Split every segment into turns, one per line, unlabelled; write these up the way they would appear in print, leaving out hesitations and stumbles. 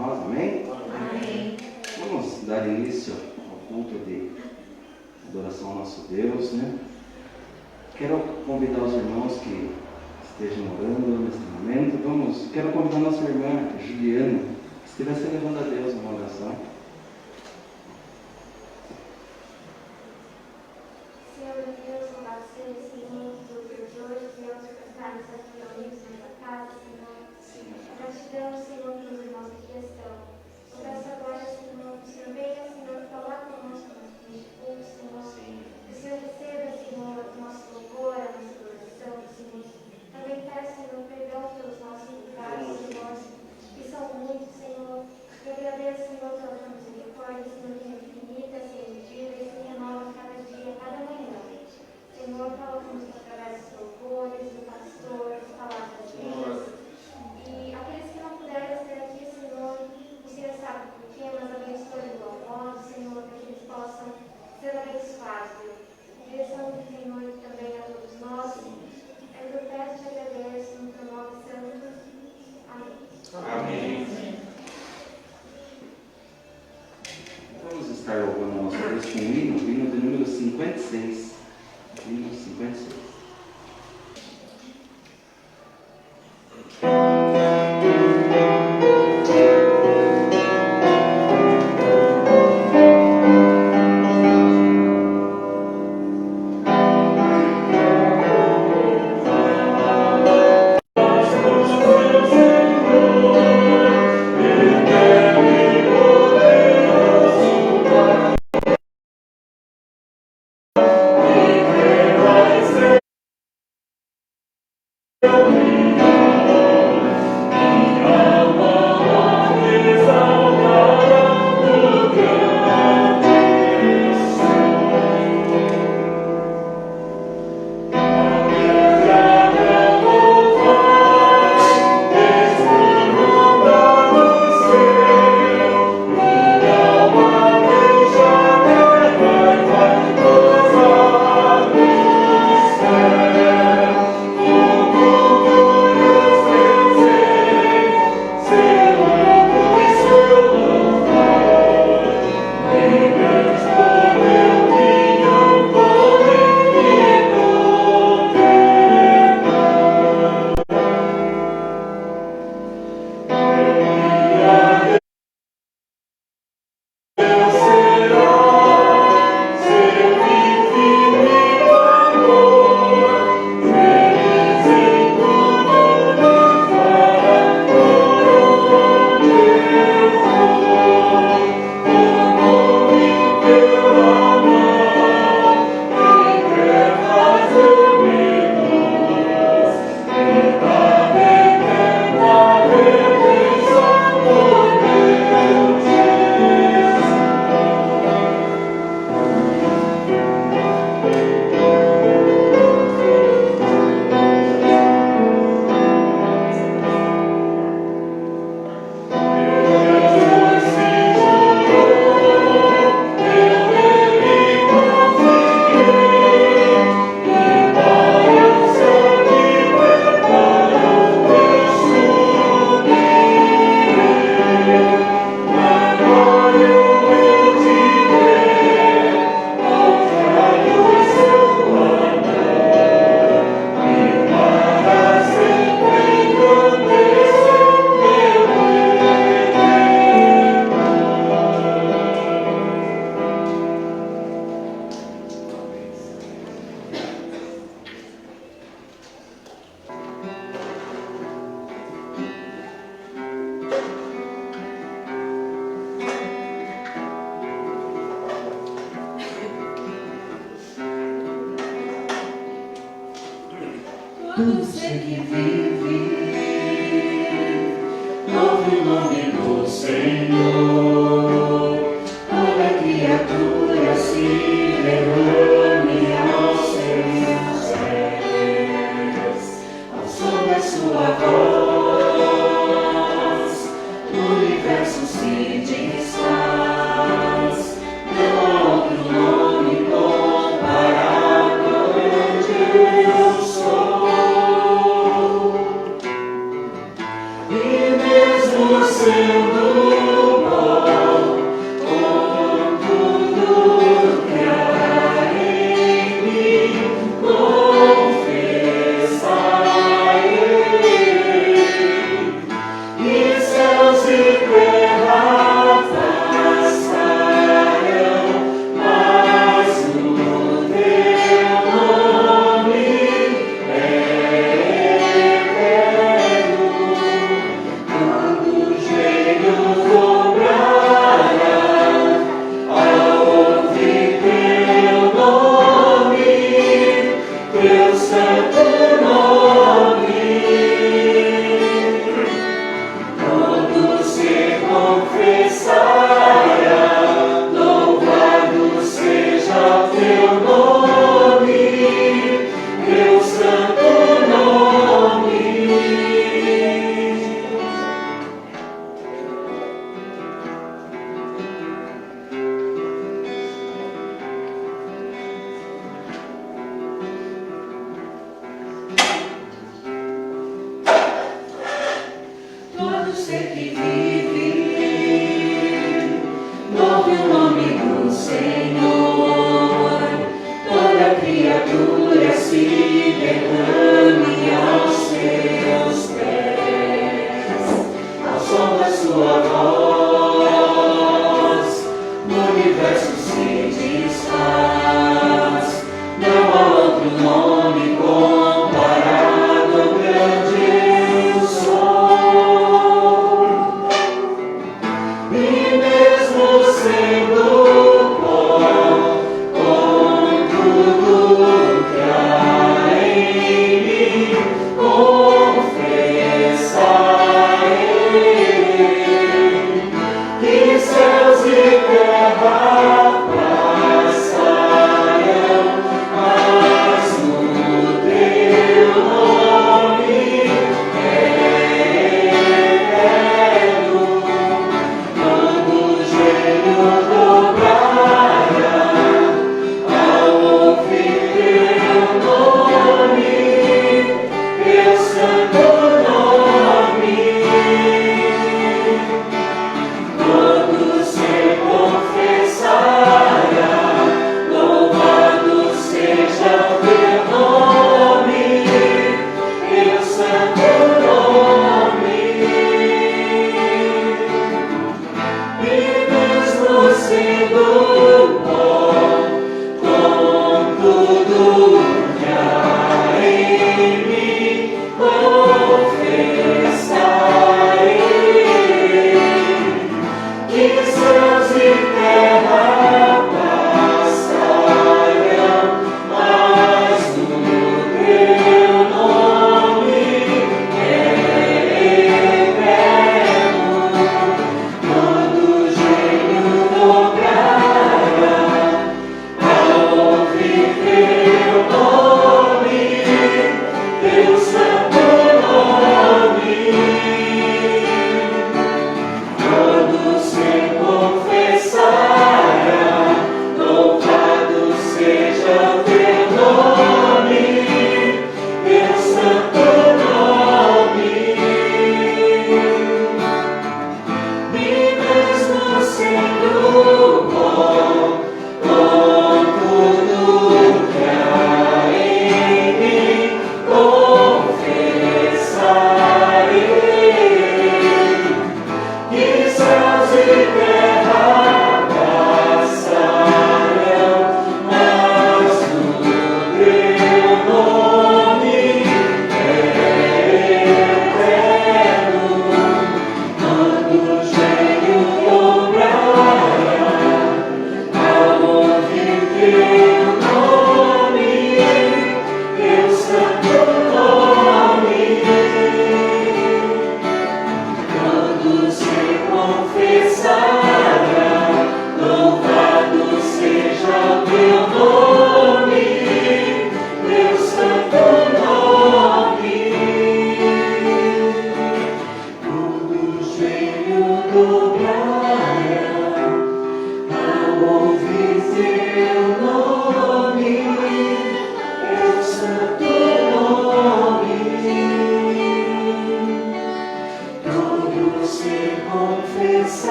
nós, amém?
Amém.
Vamos dar início ao culto de adoração ao nosso Deus, né? Quero convidar os irmãos que estejam orando neste momento. Quero convidar a nossa irmã Juliana, que estivesse levando a Deus uma oração.
Senhor Deus, louvado seja esse momento de hoje, Senhor, por estarmos aqui reunidos nessa casa, Senhor. Gratidão, Senhor, pelos irmãos que aqui estão. Eu peço agora, Senhor, que o Senhor venha, Senhor, falar conosco neste culto, Senhor. Que o Senhor receba, Senhor, o nosso louvor, a nossa adoração, Senhor. Também peço, Senhor, perdão pelos nossos pecados, Senhor, que são muitos, Senhor. E agradeço, Senhor, pela tua misericórdia, Senhor, que é infinita, sem medida e se renova cada dia, cada manhã. Senhor, fala conosco através dos louvores, do pastor, das palavras de Deus. E aqueles que não puderam estar aqui, Senhor, o Senhor sabe por quê, mas abençoe de igual modo, Senhor, para que eles possam ser abençoados. Direção do Senhor também a todos nós. É que eu peço e te agradeço no teu nome santo. Amém.
Amém. Vamos estar louvando a nossa Deus com o hino de número 56. Hino 56.
Todo ser que vive, louve o nome do Senhor. Toda criatura se derrame aos seus pés, ao som da sua voz, o universo se desfaz. Não há outro nome comparável onde eu sou. E mesmo sendo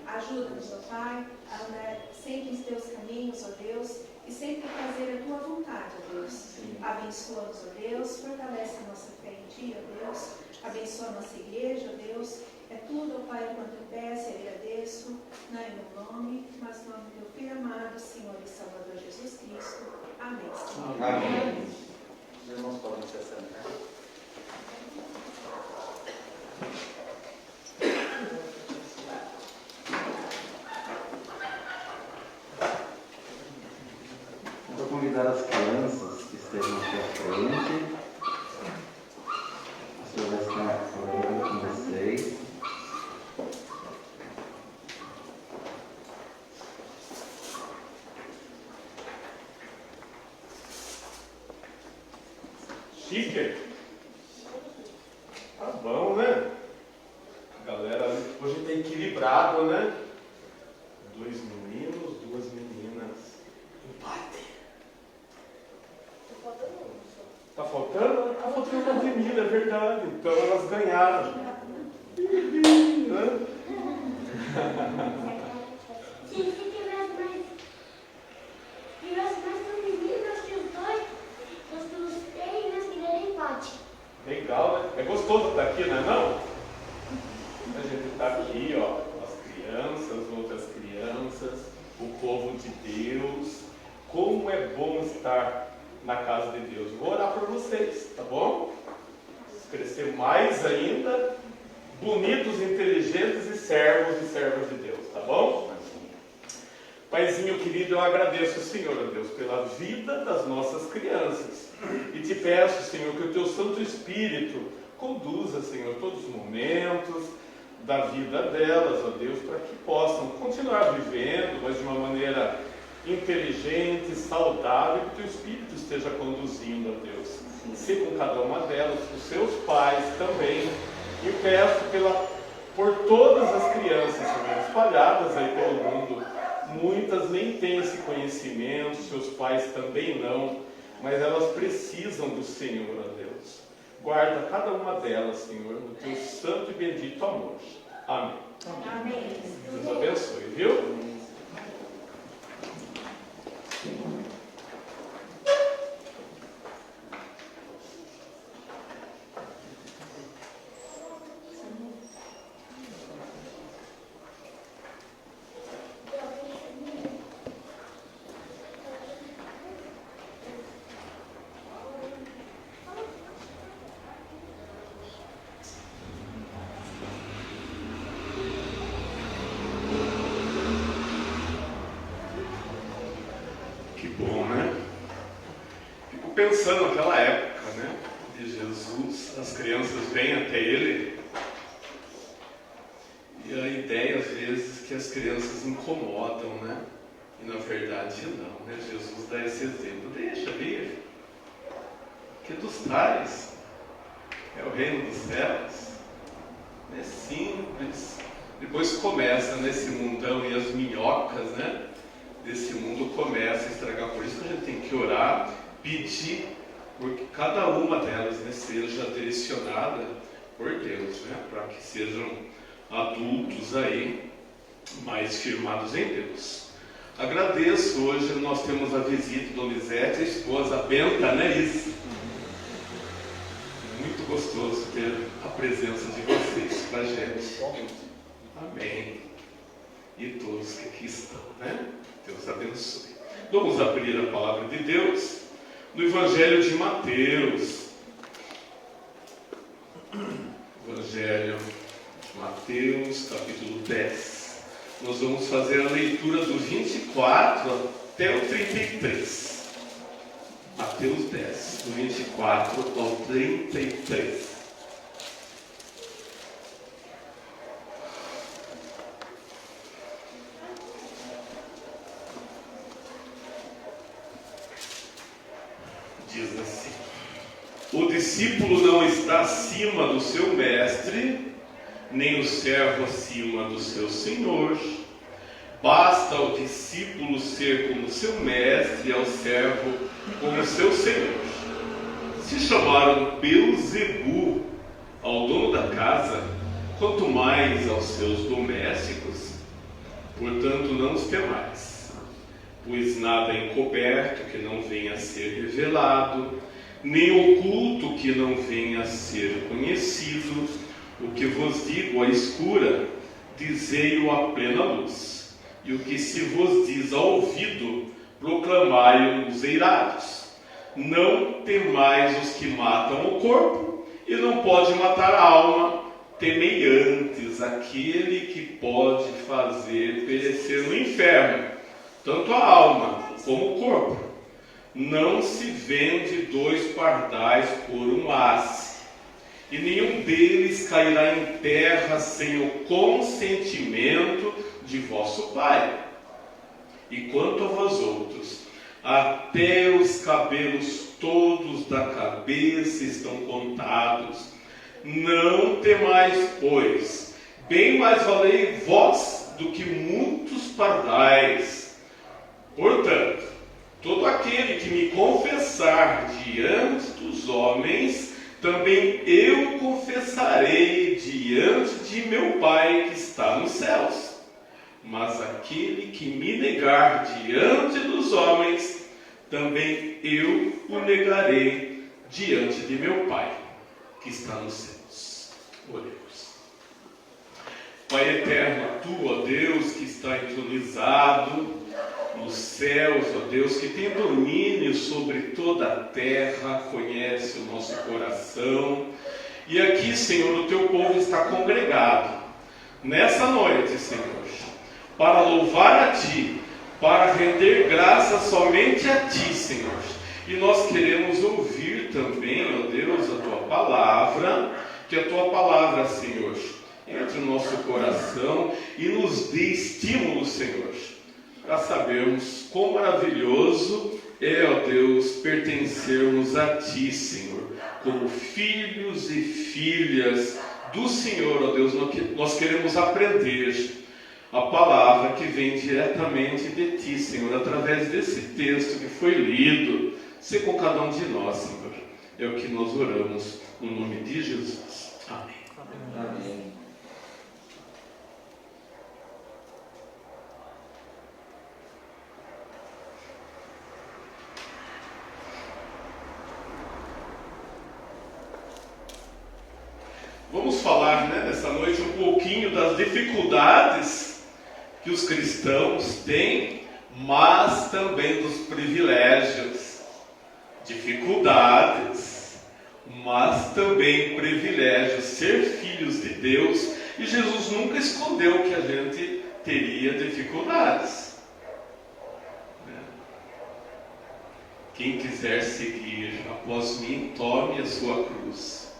Ajuda-nos, ó Pai, a andar sempre em teus caminhos, ó Deus, e sempre fazer a tua vontade, ó Deus. Abençoa-nos, ó Deus, fortalece a nossa fé em ti, ó Deus. Abençoa a nossa igreja, ó Deus. É tudo, ó Pai, quanto eu peço e agradeço, não em meu nome, mas no nome do teu Filho amado, Senhor e Salvador Jesus Cristo. Amém, Senhor.
Amém. Os irmãos podem se assentar. Vou convidar as crianças que estejam aqui à frente. A senhora vai estar orando com vocês.
Chique. Tá bom, né? A galera hoje tá equilibrado, né? 2 meninos, 2 meninas. Empate. Tá faltando? Tá faltando uma menina, é verdade. Então elas ganharam. Né?
Se tivesse mais um menino, nós tínhamos 2, nós tínhamos 3, nós queríamos empate.
Legal, né? É gostoso estar aqui, não é não? A gente está aqui, ó, as crianças, outras crianças, o povo de Deus. Como é bom estar na casa de Deus. Vou orar por vocês, tá bom? Crescer mais ainda, bonitos, inteligentes e servos e servas de Deus, tá bom? Paizinho querido, eu agradeço, Senhor, ó Deus, pela vida das nossas crianças. E te peço, Senhor, que o teu Santo Espírito conduza, Senhor, todos os momentos da vida delas, ó Deus, para que possam continuar vivendo, mas de uma maneira inteligente, saudável, que o teu Espírito esteja conduzindo, ó Deus. Ser com cada uma delas, os seus pais também. E peço por todas as crianças, Senhor, espalhadas aí pelo mundo. Muitas nem têm esse conhecimento, seus pais também não, mas elas precisam do Senhor, ó Deus. Guarda cada uma delas, Senhor, no teu santo e bendito amor. Amém.
Amém.
Deus abençoe, viu? Pensando naquela época, né, de Jesus, as crianças vêm até ele e a ideia às vezes que as crianças incomodam, né, e na verdade não, né, Jesus dá esse exemplo, deixa vir, que dos tais é o reino dos céus, é simples, depois começa nesse mundão e as minhocas, né, desse mundo começa a estragar, por isso a gente tem que orar, pedir, porque cada uma delas, né, seja direcionada por Deus, né, para que sejam adultos aí, mais firmados em Deus. Agradeço, hoje nós temos a visita do Donizete, a esposa Benta, né, isso? Muito gostoso ter a presença de vocês com a gente. Amém. E todos que aqui estão, né? Deus abençoe. Vamos abrir a palavra de Deus no Evangelho de Mateus. Evangelho de Mateus, capítulo 10. Nós vamos fazer a leitura do 24 até o 33. Mateus 10, do 24 ao 33. Diz assim: o discípulo não está acima do seu mestre, nem o servo acima do seu senhor. Basta ao discípulo ser como seu mestre e ao servo como seu senhor. Se chamaram Beelzebu ao dono da casa, quanto mais aos seus domésticos. Portanto, não os temais, pois nada é encoberto que não venha a ser revelado, nem oculto que não venha a ser conhecido. O que vos digo à escura, dizei-o à plena luz, e o que se vos diz ao ouvido, proclamai-o nos eirados. Não temais os que matam o corpo, e não pode matar a alma. Temei antes aquele que pode fazer perecer no inferno, tanto a alma como o corpo. Não se vende 2 pardais por um asse, e nenhum deles cairá em terra sem o consentimento de vosso Pai. E quanto a vós outros, até os cabelos todos da cabeça estão contados. Não temais, pois, bem mais valei vós do que muitos pardais. Portanto, todo aquele que me confessar diante dos homens, também eu confessarei diante de meu Pai que está nos céus. Mas aquele que me negar diante dos homens, também eu o negarei diante de meu Pai que está nos céus. Oremos. Pai eterno, Tu, ó Deus, que está entronizado nos céus, ó Deus, que tem domínio sobre toda a terra, conhece o nosso coração. E aqui, Senhor, o Teu povo está congregado nessa noite, Senhor, para louvar a Ti, para render graças somente a Ti, Senhor. E nós queremos ouvir também, ó Deus, a Tua palavra, que a Tua palavra, Senhor, entre no nosso coração e nos dê estímulo, Senhor, para sabermos quão maravilhoso é, ó Deus, pertencermos a Ti, Senhor, como filhos e filhas do Senhor, ó Deus. Nós queremos aprender a palavra que vem diretamente de Ti, Senhor, através desse texto que foi lido. Sê com cada um de nós, Senhor. É o que nós oramos, no nome de Jesus. Amém.
Amém.
Vamos falar, nessa noite um pouquinho das dificuldades que os cristãos têm, mas também dos privilégios. Dificuldades, mas também privilégios, ser filhos de Deus. E Jesus nunca escondeu que a gente teria dificuldades. Quem quiser seguir após mim, tome a sua cruz.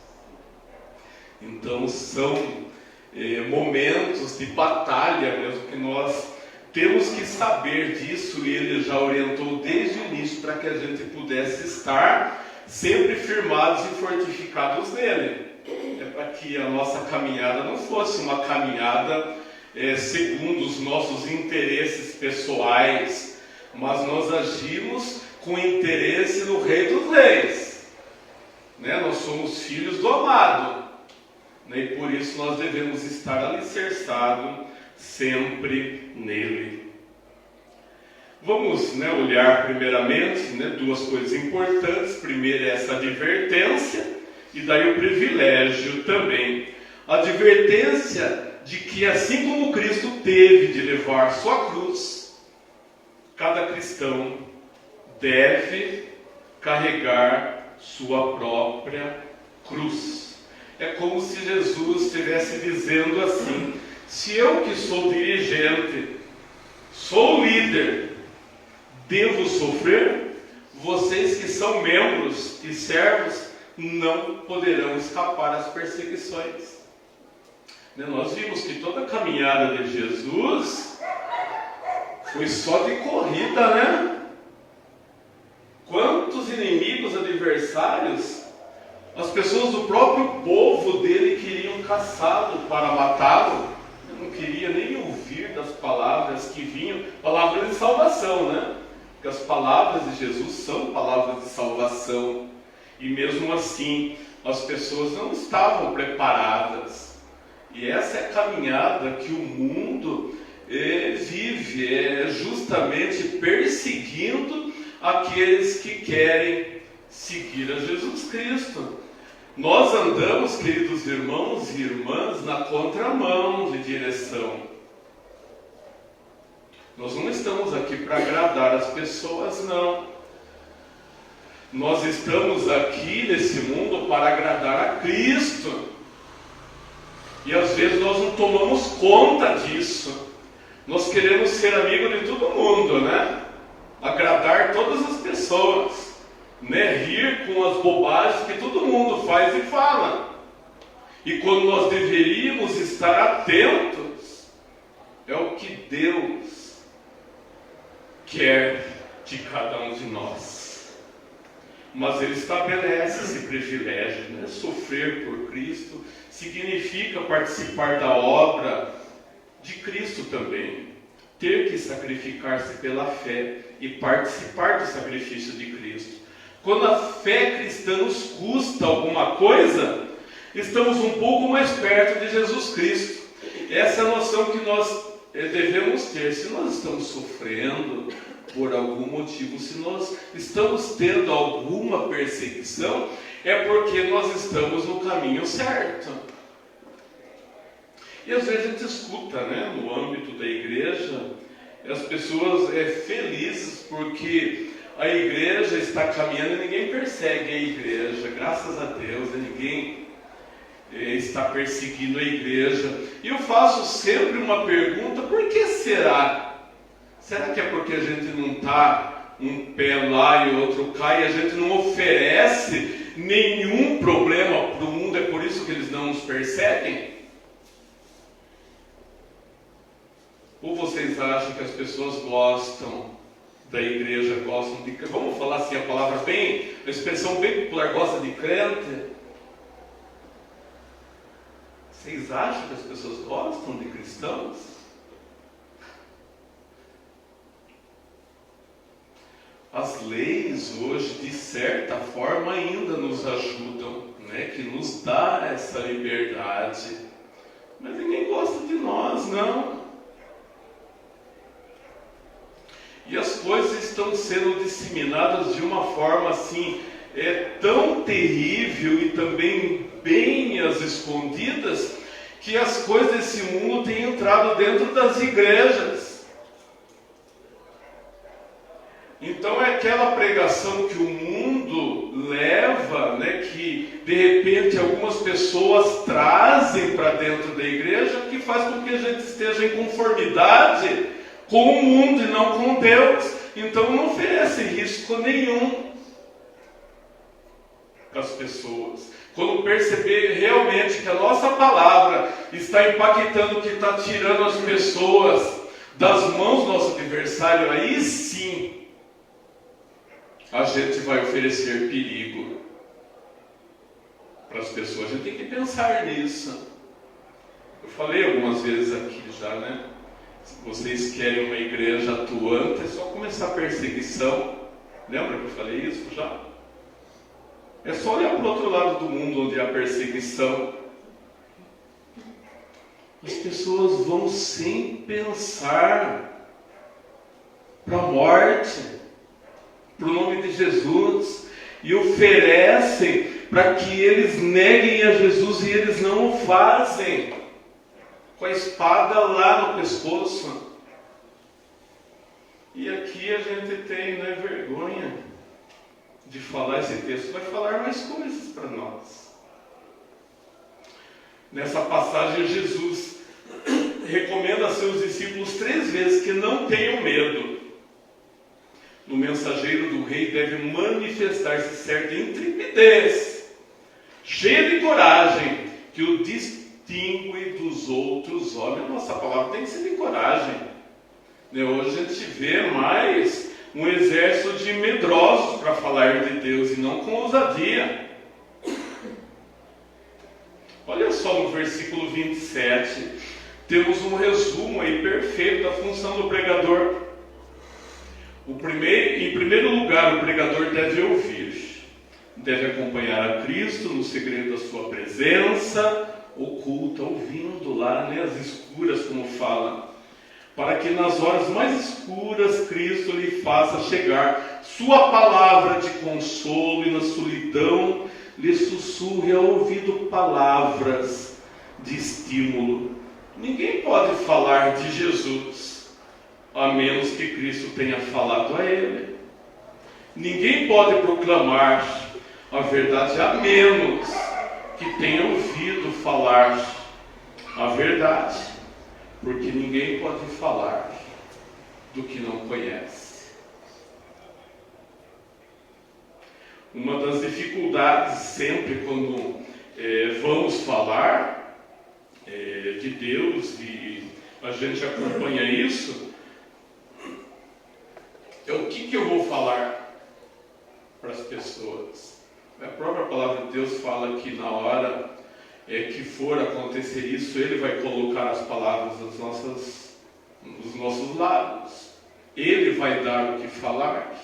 Então são momentos de batalha mesmo, que nós temos que saber disso, e Ele já orientou desde o início para que a gente pudesse estar sempre firmados e fortificados nele. É para que a nossa caminhada não fosse uma caminhada segundo os nossos interesses pessoais, mas nós agimos com interesse no Rei dos Reis. Nós somos filhos do amado. E por isso nós devemos estar alicerçados sempre nele. Vamos olhar primeiramente duas coisas importantes. Primeiro é essa advertência, e daí o privilégio também. A advertência de que assim como Cristo teve de levar sua cruz, cada cristão deve carregar sua própria cruz. É como se Jesus estivesse dizendo assim: se eu que sou dirigente, sou líder, devo sofrer, vocês que são membros e servos não poderão escapar das perseguições. Nós vimos que toda a caminhada de Jesus foi só de corrida, Quantos inimigos, adversários, as pessoas do próprio povo dele queriam caçá-lo para matá-lo. Eu não queria nem ouvir das palavras que vinham, palavras de salvação, Porque as palavras de Jesus são palavras de salvação. E mesmo assim, as pessoas não estavam preparadas. E essa é a caminhada que o mundo vive justamente perseguindo aqueles que querem seguir a Jesus Cristo. Nós andamos, queridos irmãos e irmãs, na contramão de direção. Nós não estamos aqui para agradar as pessoas, não. Nós estamos aqui nesse mundo para agradar a Cristo. E às vezes nós não tomamos conta disso. Nós queremos ser amigo de todo mundo, né? Agradar todas as pessoas, né? Rir com as bobagens que todo mundo faz e fala. E quando nós deveríamos estar atentos, é o que Deus quer de cada um de nós. Mas Ele estabelece esse privilégio, né? Sofrer por Cristo significa participar da obra de Cristo também. Ter que sacrificar-se pela fé e participar do sacrifício de Cristo. Quando a fé cristã nos custa alguma coisa, estamos um pouco mais perto de Jesus Cristo. Essa é a noção que nós devemos ter. Se nós estamos sofrendo por algum motivo, se nós estamos tendo alguma perseguição, é porque nós estamos no caminho certo. E às vezes a gente escuta, né, no âmbito da igreja, as pessoas felizes porque a igreja está caminhando e ninguém persegue a igreja, graças a Deus, ninguém está perseguindo a igreja. E eu faço sempre uma pergunta: por que será? Será que é porque a gente não está um pé lá e o outro cá, e a gente não oferece nenhum problema para o mundo, é por isso que eles não nos perseguem? Ou vocês acham que as pessoas gostam da igreja, gostam de... Vamos falar assim a palavra bem, a expressão bem popular, gosta de crente? Vocês acham que as pessoas gostam de cristãos? As leis hoje, de certa forma, ainda nos ajudam, né? Que nos dá essa liberdade. Mas ninguém gosta de nós, não. E as coisas estão sendo disseminadas de uma forma assim, tão terrível e também bem às escondidas, que as coisas desse mundo têm entrado dentro das igrejas. Então é aquela pregação que o mundo leva, né, que de repente algumas pessoas trazem para dentro da igreja, que faz com que a gente esteja em conformidade com o mundo e não com Deus. Então não oferece risco nenhum para as pessoas. Quando perceber realmente que a nossa palavra está impactando, que está tirando as pessoas das mãos do nosso adversário, aí sim a gente vai oferecer perigo para as pessoas. A gente tem que pensar nisso. Eu falei algumas vezes aqui já, né? Se vocês querem uma igreja atuante, é só começar a perseguição. Lembra que eu falei isso já? É só olhar para o outro lado do mundo, onde há perseguição. As pessoas vão sem pensar para a morte, para o nome de Jesus, e oferecem para que eles neguem a Jesus, e eles não o fazem, com a espada lá no pescoço. E aqui a gente tem, né, vergonha de falar esse texto, vai falar mais coisas para nós. Nessa passagem, Jesus recomenda a seus discípulos 3 vezes que não tenham medo. No mensageiro do rei deve manifestar-se certa intrepidez, cheia de coragem, que o distingue dos outros homens. Nossa, a palavra tem que ser de coragem. Hoje a gente vê mais um exército de medrosos para falar de Deus, e não com ousadia. Olha só no versículo 27, temos um resumo aí perfeito da função do pregador. Em primeiro lugar, o pregador deve ouvir, deve acompanhar a Cristo no segredo da sua presença oculta, ouvindo lá, né, as escuras, como fala. para que nas horas mais escuras Cristo lhe faça chegar sua palavra de consolo e na solidão lhe sussurre ao ouvido palavras de estímulo. Ninguém pode falar de Jesus a menos que Cristo tenha falado a ele. Ninguém pode proclamar a verdade a menos que tenha ouvido falar a verdade, porque ninguém pode falar do que não conhece. Uma das dificuldades sempre quando vamos falar de Deus e a gente acompanha isso, é o que eu vou falar para as pessoas. A própria palavra de Deus fala que na hora que for acontecer isso, Ele vai colocar as palavras nos nossos lábios. Ele vai dar o que falar.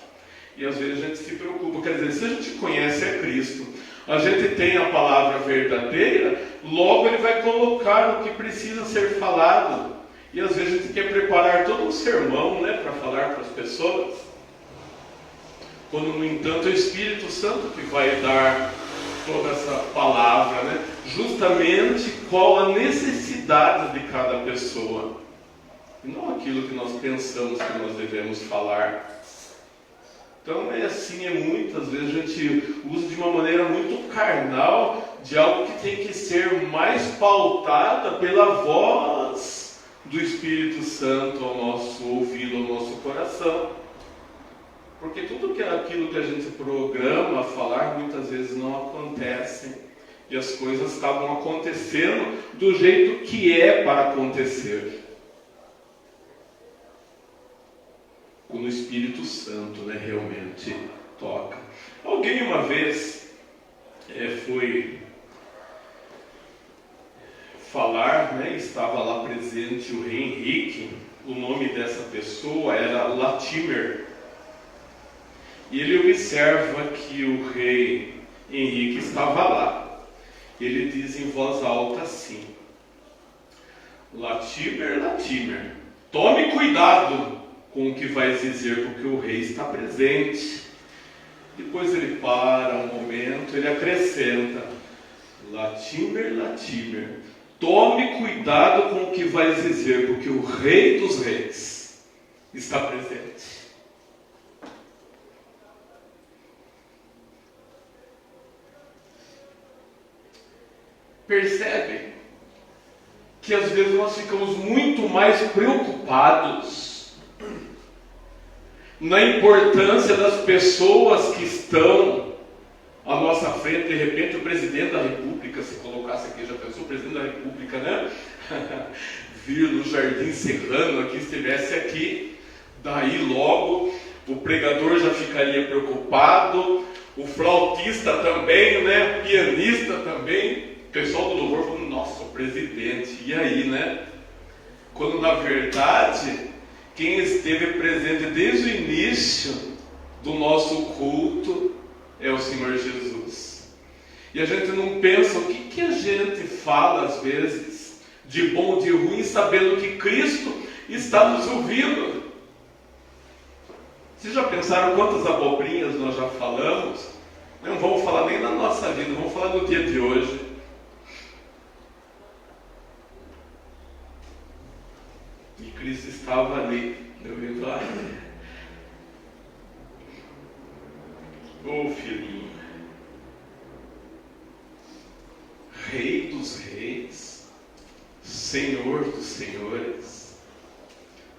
E às vezes a gente se preocupa. Quer dizer, se a gente conhece a Cristo, a gente tem a palavra verdadeira, logo Ele vai colocar o que precisa ser falado. E às vezes a gente quer preparar todo um sermão, né, para falar para as pessoas. Quando, no entanto, é o Espírito Santo que vai dar toda essa palavra, né? Justamente qual a necessidade de cada pessoa. E não aquilo que nós pensamos que nós devemos falar. Então é assim, muitas vezes a gente usa de uma maneira muito carnal de algo que tem que ser mais pautada pela voz do Espírito Santo ao nosso ouvido, ao nosso coração. Porque tudo aquilo que a gente programa a falar muitas vezes não acontece. E as coisas acabam acontecendo do jeito que é para acontecer. Quando o Espírito Santo, né, realmente toca. Alguém uma vez foi falar, né, estava lá presente o rei Henrique. O nome dessa pessoa era Latimer. E ele observa que o rei Henrique estava lá. Ele diz em voz alta assim: Latimer, Latimer, tome cuidado com o que vai dizer, porque o rei está presente. Depois ele para um momento, ele acrescenta: Latimer, Latimer, tome cuidado com o que vai dizer, porque o rei dos reis está presente. Percebem que às vezes nós ficamos muito mais preocupados na importância das pessoas que estão à nossa frente. De repente o presidente da República, se colocasse aqui, já pensou, o presidente da República, né? Vir no Jardim Serrano aqui, estivesse aqui, daí logo o pregador já ficaria preocupado, o flautista também, né? O pianista também. O pessoal do louvor falou: nossa, o presidente, e aí, né? Quando na verdade, quem esteve presente desde o início do nosso culto é o Senhor Jesus. E a gente não pensa o que a gente fala às vezes, de bom ou de ruim, sabendo que Cristo está nos ouvindo. Vocês já pensaram quantas abobrinhas nós já falamos? Não vamos falar nem na nossa vida, vamos falar no dia de hoje. E Cristo estava ali, eu vi lá. Ô filhinho, Rei dos reis, Senhor dos senhores,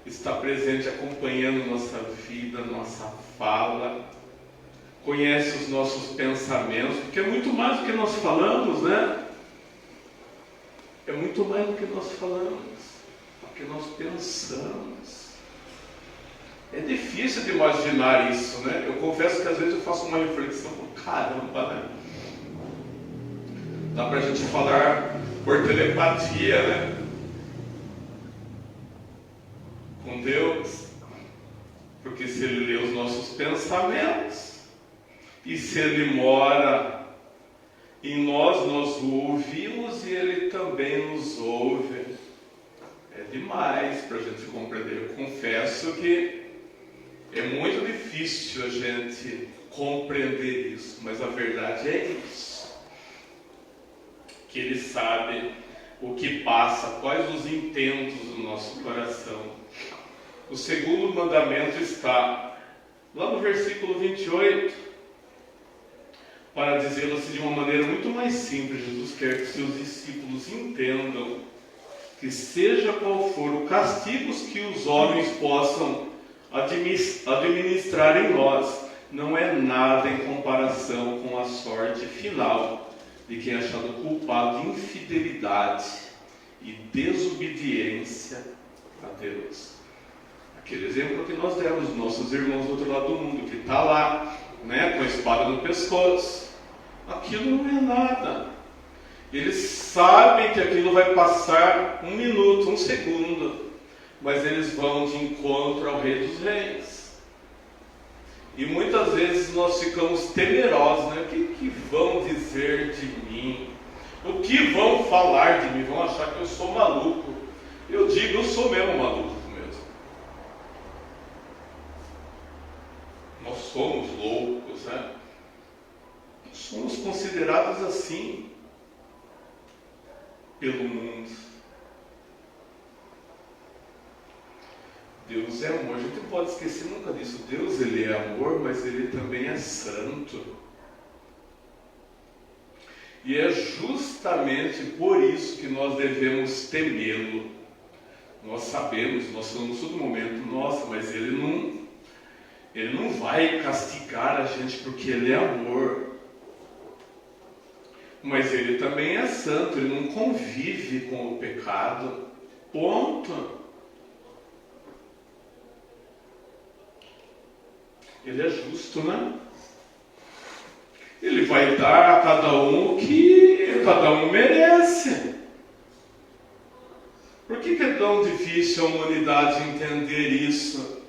está presente acompanhando nossa vida, nossa fala, conhece os nossos pensamentos, porque é muito mais do que nós falamos, né? É muito mais do que nós falamos. Que nós pensamos. É difícil de imaginar isso, né? Eu confesso que às vezes eu faço uma reflexão, caramba, né? Dá pra gente falar por telepatia, né? Com Deus. Porque se Ele lê os nossos pensamentos, e se Ele mora em nós, nós o ouvimos e Ele também nos ouve. É demais para a gente compreender. Eu confesso que é muito difícil a gente compreender isso, mas a verdade é isso. Que Ele sabe o que passa, quais os intentos do nosso coração. O segundo mandamento está lá no versículo 28, para dizê-lo assim de uma maneira muito mais simples. Jesus quer que seus discípulos entendam que seja qual for o castigo que os homens possam administrar em nós, não é nada em comparação com a sorte final de quem é achado culpado de infidelidade e desobediência a Deus. Aquele exemplo que nós demos dos nossos irmãos do outro lado do mundo, que está lá, né, com a espada no pescoço. Aquilo não é nada. Eles sabem que aquilo vai passar 1 minuto, 1 segundo, mas eles vão de encontro ao Rei dos Reis. E muitas vezes nós ficamos temerosos, né? O que vão dizer de mim? O que vão falar de mim? Vão achar que eu sou maluco. Eu digo, eu sou mesmo maluco mesmo. Nós somos loucos, né? Somos considerados assim pelo mundo. Deus é amor. A gente não pode esquecer nunca disso. Deus, Ele é amor, mas Ele também é santo. E é justamente por isso que nós devemos temê-lo. Nós sabemos, nós falamos todo momento, nossa, mas Ele não vai castigar a gente porque Ele é amor. Mas Ele também é santo, Ele não convive com o pecado. Ponto. Ele é justo, né? Ele vai dar a cada um o que cada um merece. Por que é tão difícil a humanidade entender isso?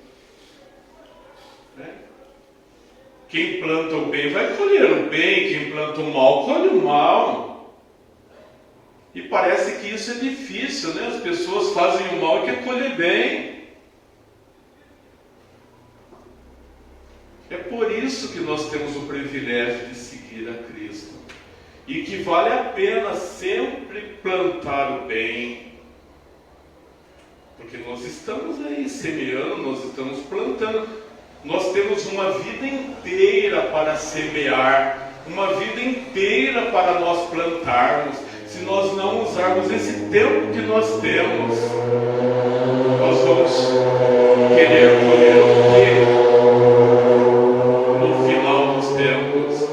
Quem planta o bem vai colher o bem, quem planta o mal colhe o mal. E parece que isso é difícil, né? As pessoas fazem o mal e querem colher bem. É por isso que nós temos o privilégio de seguir a Cristo. E que vale a pena sempre plantar o bem. Porque nós estamos aí semeando, nós estamos plantando. Nós temos uma vida inteira para semear, uma vida inteira para nós plantarmos. Se nós não usarmos esse tempo que nós temos, nós vamos querer colher o quê? No final dos tempos,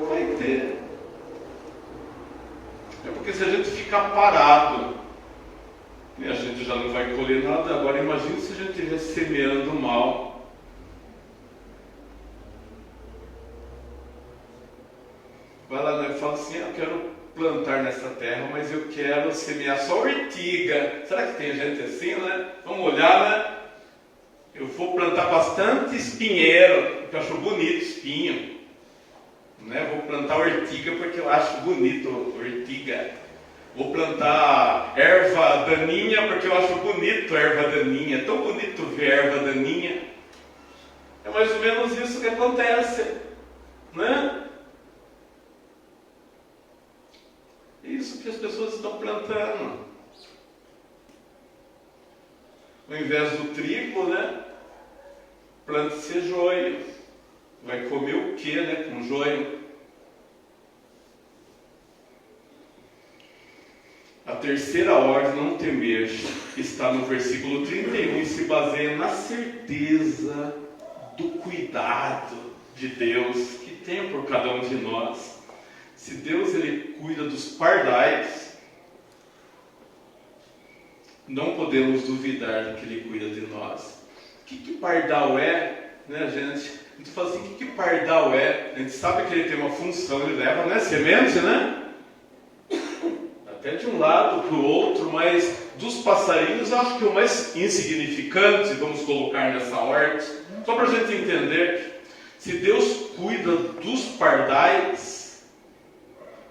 vai ter. É porque se a gente ficar parado, a gente já não vai colher nada. Agora imagine se a gente estiver semeando mal. Vai lá, né? Fala assim, eu quero plantar nessa terra, mas eu quero semear só ortiga. Será que tem gente assim, né? Vamos olhar, né? Eu vou plantar bastante espinheiro, porque eu acho bonito espinho, né? Vou plantar ortiga porque eu acho bonito ortiga. Vou plantar erva daninha porque eu acho bonito erva daninha. É tão bonito ver erva daninha. É mais ou menos isso que acontece, né? É isso que as pessoas estão plantando. Ao invés do trigo, né? Plante-se joio. Vai comer o que, né? Com joio. A terceira ordem, não temer, está no versículo 31 e se baseia na certeza do cuidado de Deus que tem por cada um de nós. Se Deus ele cuida dos pardais, não podemos duvidar que Ele cuida de nós. O que pardal é, né, gente? A gente fala assim, o que pardal é? A gente sabe que ele tem uma função, ele leva, né, semente, né? Até de um lado para o outro, mas dos passarinhos eu acho que o mais insignificante, vamos colocar nessa ordem, só para a gente entender, se Deus cuida dos pardais,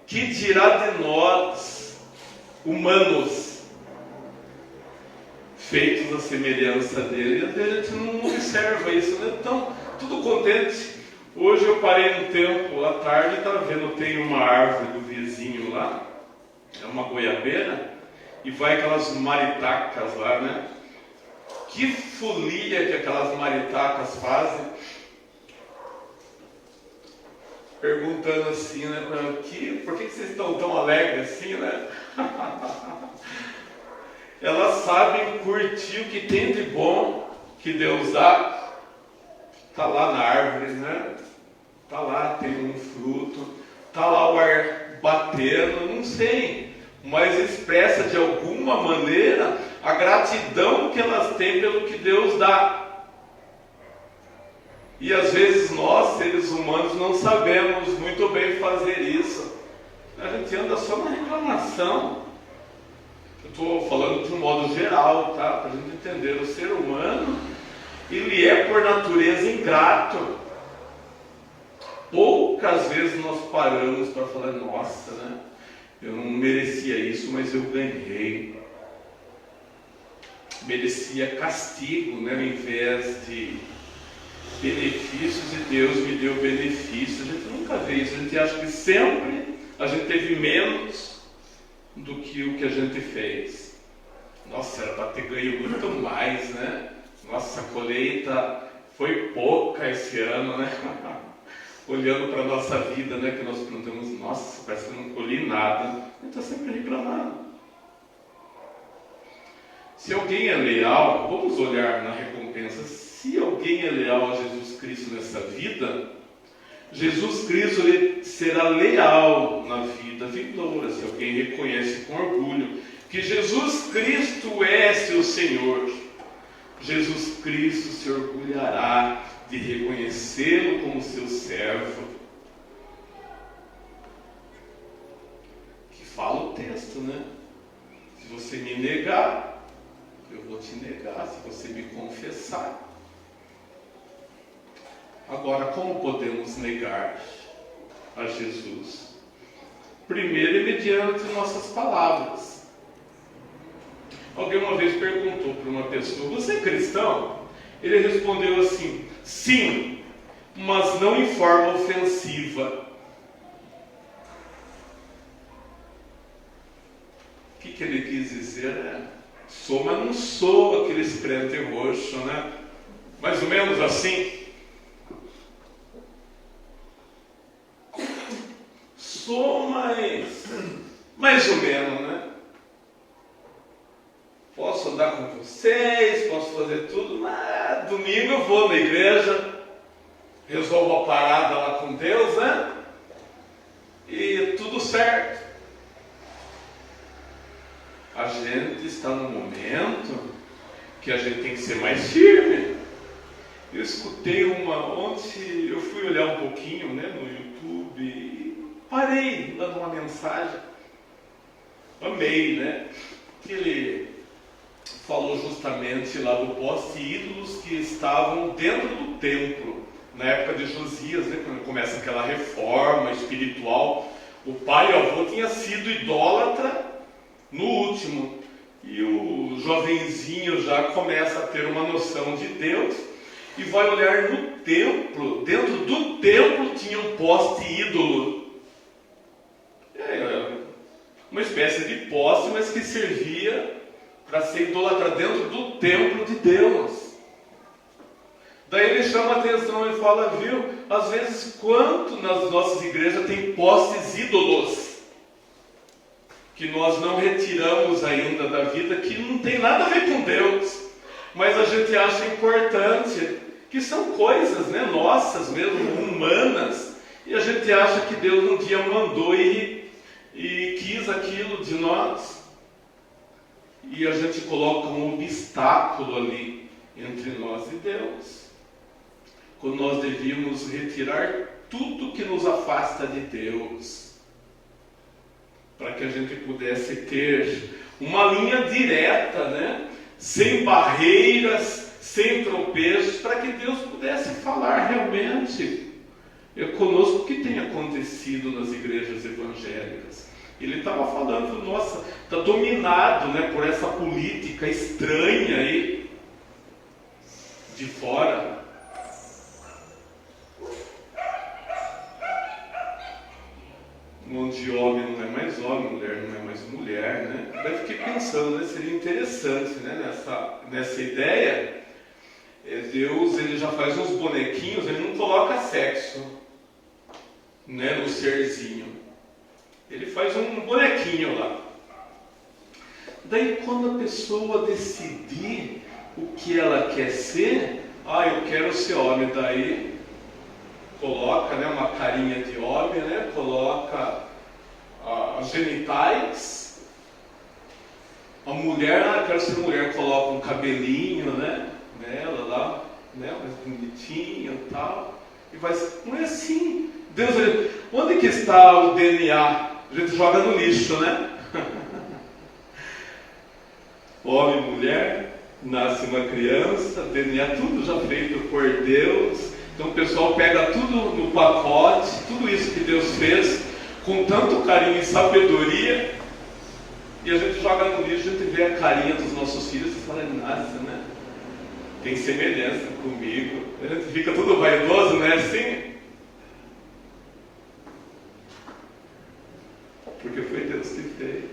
que dirá de nós, humanos? feitos à semelhança dele. E às vezes a gente não observa isso, né? Então, tudo contente. Hoje eu parei um tempo à tarde e estava vendo, tem uma árvore do vizinho lá, é uma goiabeira, e vai aquelas maritacas lá, né? Que folia que aquelas maritacas fazem. Perguntando assim, né? Por que vocês estão tão alegres assim, né? Elas sabem curtir o que tem de bom que Deus dá. Está lá na árvore, né? Está lá, tem um fruto. Está lá o ar batendo, não sei. Mas expressa de alguma maneira a gratidão que elas têm pelo que Deus dá. E às vezes nós, seres humanos, não sabemos muito bem fazer isso. A gente anda só na reclamação. Eu estou falando de um modo geral, tá? Para a gente entender. O ser humano, ele é por natureza ingrato. Poucas vezes nós paramos para falar, nossa, né? Eu não merecia isso, mas eu ganhei. Merecia castigo, né? Ao invés de benefícios, e Deus me deu benefícios. A gente nunca vê isso. A gente acha que sempre a gente teve menos do que o que a gente fez. Nossa, era para ter ganho muito mais, né? Nossa, a colheita foi pouca esse ano, né? Olhando para a nossa vida, né? Que nós plantamos, nossa, parece que eu não colhi nada. A gente está sempre reclamando. Se alguém é leal, vamos olhar na recompensa. Se alguém é leal a Jesus Cristo nessa vida, Jesus Cristo ele será leal na vida vindoura. Se alguém reconhece com orgulho que Jesus Cristo é seu Senhor, Jesus Cristo se orgulhará de reconhecê-lo como seu servo. Que fala o texto, né? Se você me negar, eu vou te negar. Se você me confessar. Agora, como podemos negar a Jesus? Primeiro, mediante nossas palavras. Alguém uma vez perguntou para uma pessoa, você é cristão? Ele respondeu assim, sim, mas não em forma ofensiva. O que ele quis dizer? Sou, mas não sou aquele crente roxo, né? Mais ou menos assim. Sou, mas mais ou menos, né? Posso andar com vocês, posso fazer tudo, mas domingo eu vou na igreja, resolvo a parada lá com Deus, né? E tudo certo. A gente está num momento que a gente tem que ser mais firme. Eu escutei ontem eu fui olhar um pouquinho, né, no YouTube e parei lá numa mensagem. Amei, né? Que ele falou justamente lá do poste ídolos que estavam dentro do templo, na época de Josias, né, quando começa aquela reforma espiritual. O pai e o avô tinha sido idólatra no último, e o jovenzinho já começa a ter uma noção de Deus, e vai olhar no templo. Dentro do templo tinha um poste ídolo. Uma espécie de poste, mas que servia para ser idolatrado dentro do templo de Deus. Daí ele chama a atenção e fala, viu, às vezes quanto nas nossas igrejas tem postes ídolos que nós não retiramos ainda da vida, que não tem nada a ver com Deus, mas a gente acha importante, que são coisas, né, nossas mesmo, humanas, e a gente acha que Deus um dia mandou e quis aquilo de nós, e a gente coloca um obstáculo ali entre nós e Deus, quando nós devíamos retirar tudo que nos afasta de Deus, para que a gente pudesse ter uma linha direta, né? Sem barreiras, sem tropeços, para que Deus pudesse falar realmente conosco. O que tem acontecido nas igrejas evangélicas? Ele estava falando, nossa, está dominado, né, por essa política estranha aí de fora. Onde homem não é mais homem, mulher não é mais mulher, né? Daí eu fiquei pensando, né, seria interessante, né, nessa ideia. Deus, ele já faz uns bonequinhos, ele não coloca sexo, né, no serzinho. Ele faz um bonequinho lá. Daí quando a pessoa decidir o que ela quer ser, eu quero ser homem, daí coloca, né, uma carinha de homem, né, coloca genitais. A mulher, quero ser mulher, coloca um cabelinho, né, nela lá, né, mais bonitinho e tal. E vai, não é assim. Deus, onde que está o DNA? A gente joga no lixo, né? Homem e mulher, nasce uma criança, DNA tudo já feito por Deus. Então o pessoal pega tudo no pacote, tudo isso que Deus fez, com tanto carinho e sabedoria, e a gente joga no lixo, a gente vê a carinha dos nossos filhos e fala, nossa, né? Tem semelhança comigo. A gente fica tudo vaidoso, né? Assim. Porque foi Deus que fez.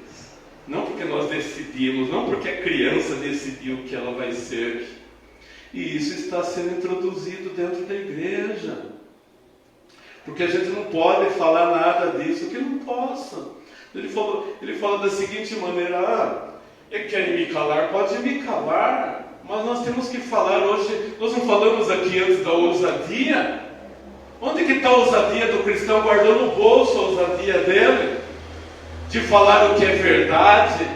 Não porque nós decidimos, não porque a criança decidiu o que ela vai ser. E isso está sendo introduzido dentro da igreja. Porque a gente não pode falar nada disso que não possa. Ele fala da seguinte maneira, quer me calar? Pode me calar, mas nós temos que falar hoje. Nós não falamos aqui antes da ousadia? Onde que está a ousadia do cristão? Guardou no bolso a ousadia dele? De falar o que é verdade,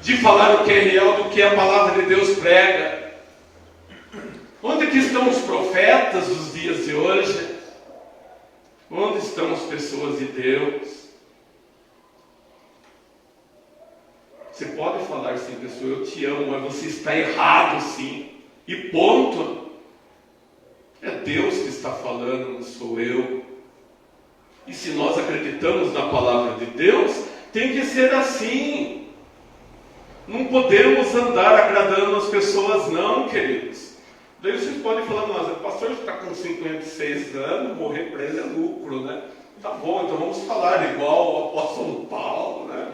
de falar o que é real, do que a palavra de Deus prega. Onde que estão os profetas dos dias de hoje? Onde estão as pessoas de Deus? Você pode falar sim, pessoa, eu te amo, mas você está errado sim. E ponto. É Deus que está falando, não sou eu. E se nós acreditamos na palavra de Deus, tem que ser assim. Não podemos andar agradando as pessoas não, queridos. Daí vocês podem falar, nossa, o pastor está com 56 anos, morrer para ele é lucro, né? Tá bom, então vamos falar igual o apóstolo Paulo, né?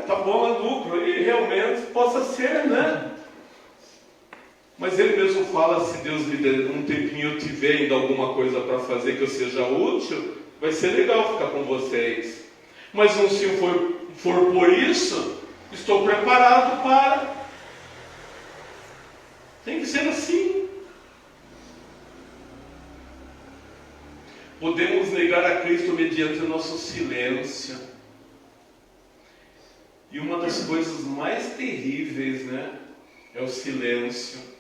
Tá bom, é lucro. E realmente possa ser, né? Mas ele mesmo fala, se Deus me der um tempinho, eu tiver ainda alguma coisa para fazer que eu seja útil, vai ser legal ficar com vocês. Mas se eu for por isso, estou preparado para. Tem que ser assim. Podemos negar a Cristo mediante o nosso silêncio. E uma das coisas mais terríveis, né, é o silêncio.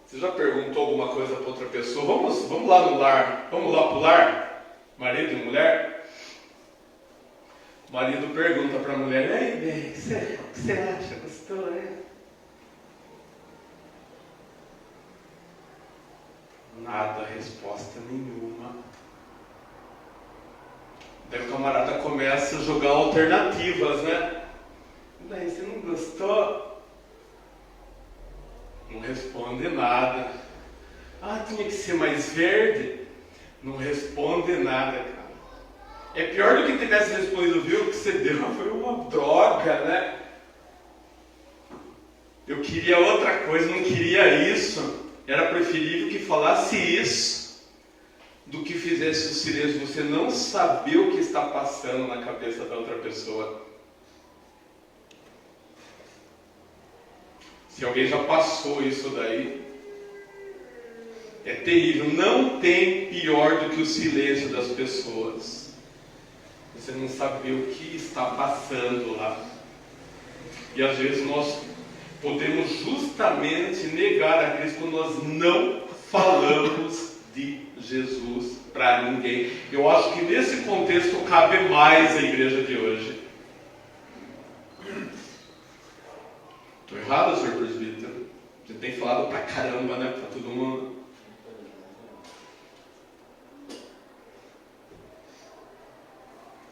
Você já perguntou alguma coisa para outra pessoa? Vamos lá no lar. Vamos lá para o lar? Marido e mulher? O marido pergunta para a mulher, ei, bem, o que você acha? Gostou, né? Nada, resposta nenhuma. Daí o camarada começa a jogar alternativas, né? Daí, você não gostou? Não responde nada. Tinha que ser mais verde? Não responde nada, cara. É pior do que tivesse respondido, viu? O que você deu foi uma droga, né? Eu queria outra coisa, não queria isso. Era preferível que falasse isso do que fizesse o silêncio. Você não saber o que está passando na cabeça da outra pessoa. Se alguém já passou isso daí, é terrível. Não tem pior do que o silêncio das pessoas. Você não saber o que está passando lá. E às vezes nós podemos justamente negar a Cristo quando nós não falamos de Jesus para ninguém. Eu acho que nesse contexto cabe mais a igreja de hoje. Estou errado, senhor presbítero? A gente tem falado pra caramba, né? Pra todo mundo.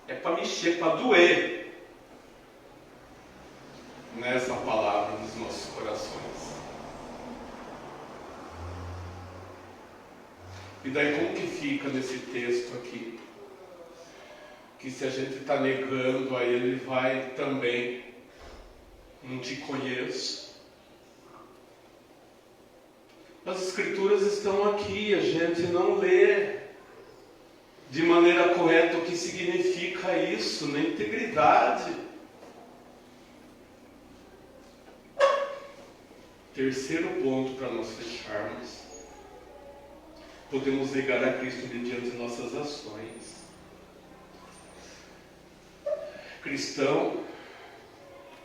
É para mexer, para doer nessa palavra nos nossos corações. E daí como que fica nesse texto aqui? Que se a gente está negando a ele, vai também, não te conheço. As escrituras estão aqui, a gente não lê de maneira correta o que significa isso, na integridade. Terceiro ponto para nós fecharmos. Podemos negar a Cristo mediante nossas ações. Cristão,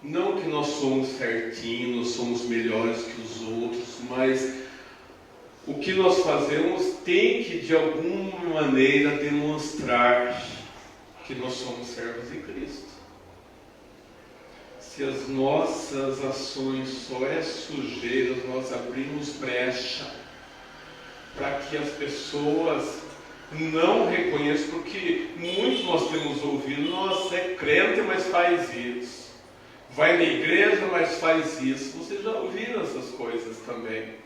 não que nós somos certinhos, somos melhores que os outros, mas o que nós fazemos tem que, de alguma maneira, demonstrar que nós somos servos de Cristo. Se as nossas ações só é sujeira, nós abrimos brecha para que as pessoas não reconheçam, porque muito nós temos ouvido, nossa, é crente, mas faz isso. Vai na igreja, mas faz isso. Vocês já ouviram essas coisas também?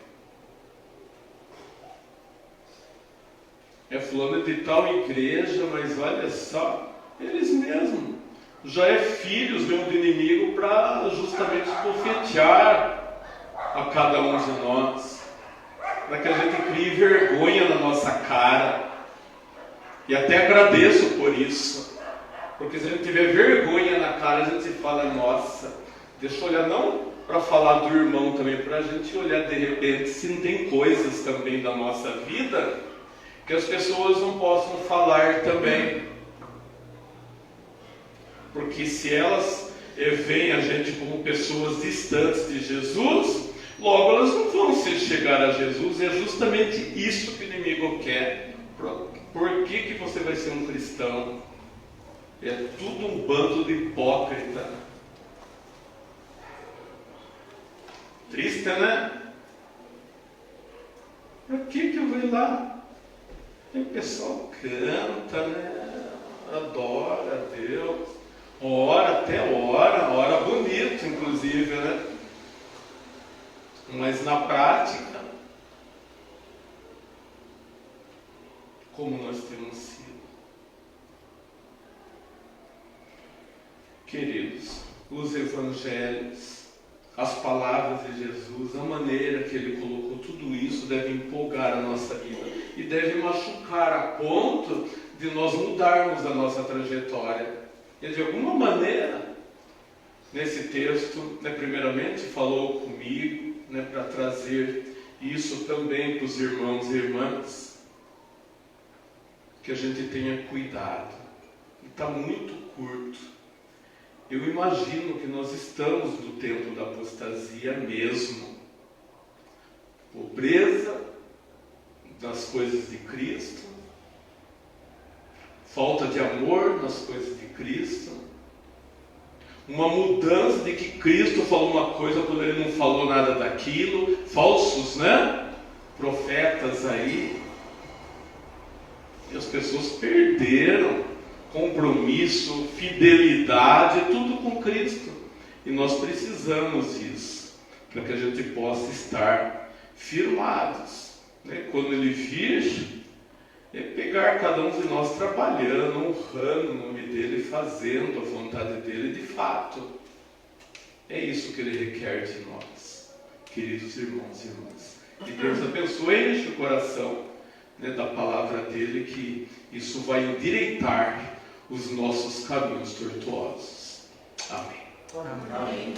É fulano de tal igreja, mas olha só, eles mesmos já é filhos mesmo do inimigo para justamente esbofetear a cada um de nós, para que a gente crie vergonha na nossa cara. E até agradeço por isso, porque se a gente tiver vergonha na cara, a gente fala, nossa, deixa eu olhar, não para falar do irmão também, para a gente olhar de repente se não tem coisas também da nossa vida que as pessoas não possam falar também. Porque se elas veem a gente como pessoas distantes de Jesus, logo elas não vão se chegar a Jesus. E é justamente isso que o inimigo quer. Por que você vai ser um cristão? É tudo um bando de hipócrita. Triste, né? Por que eu vou ir lá? E o pessoal canta, né? Adora a Deus, ora até ora bonito, inclusive, né? Mas na prática, como nós temos sido? Queridos, os evangelhos, as palavras de Jesus, a maneira que Ele colocou tudo isso deve empolgar a nossa vida e deve machucar a ponto de nós mudarmos a nossa trajetória. E de alguma maneira, nesse texto, primeiramente falou comigo, para trazer isso também para os irmãos e irmãs, que a gente tenha cuidado. E está muito curto. Eu imagino que nós estamos no tempo da apostasia mesmo. Pobreza nas coisas de Cristo, falta de amor nas coisas de Cristo, uma mudança de que Cristo falou uma coisa quando Ele não falou nada daquilo, falsos, profetas aí, e as pessoas perderam compromisso, fidelidade, tudo com Cristo. E nós precisamos disso, para que a gente possa estar firmados. Quando Ele vir, pegar cada um de nós trabalhando, honrando o nome dEle, fazendo a vontade dEle de fato. É isso que Ele requer de nós, queridos irmãos e irmãs. E Deus abençoe e enche o coração da palavra dEle, que isso vai endireitar os nossos caminhos tortuosos. Amém.
Amém.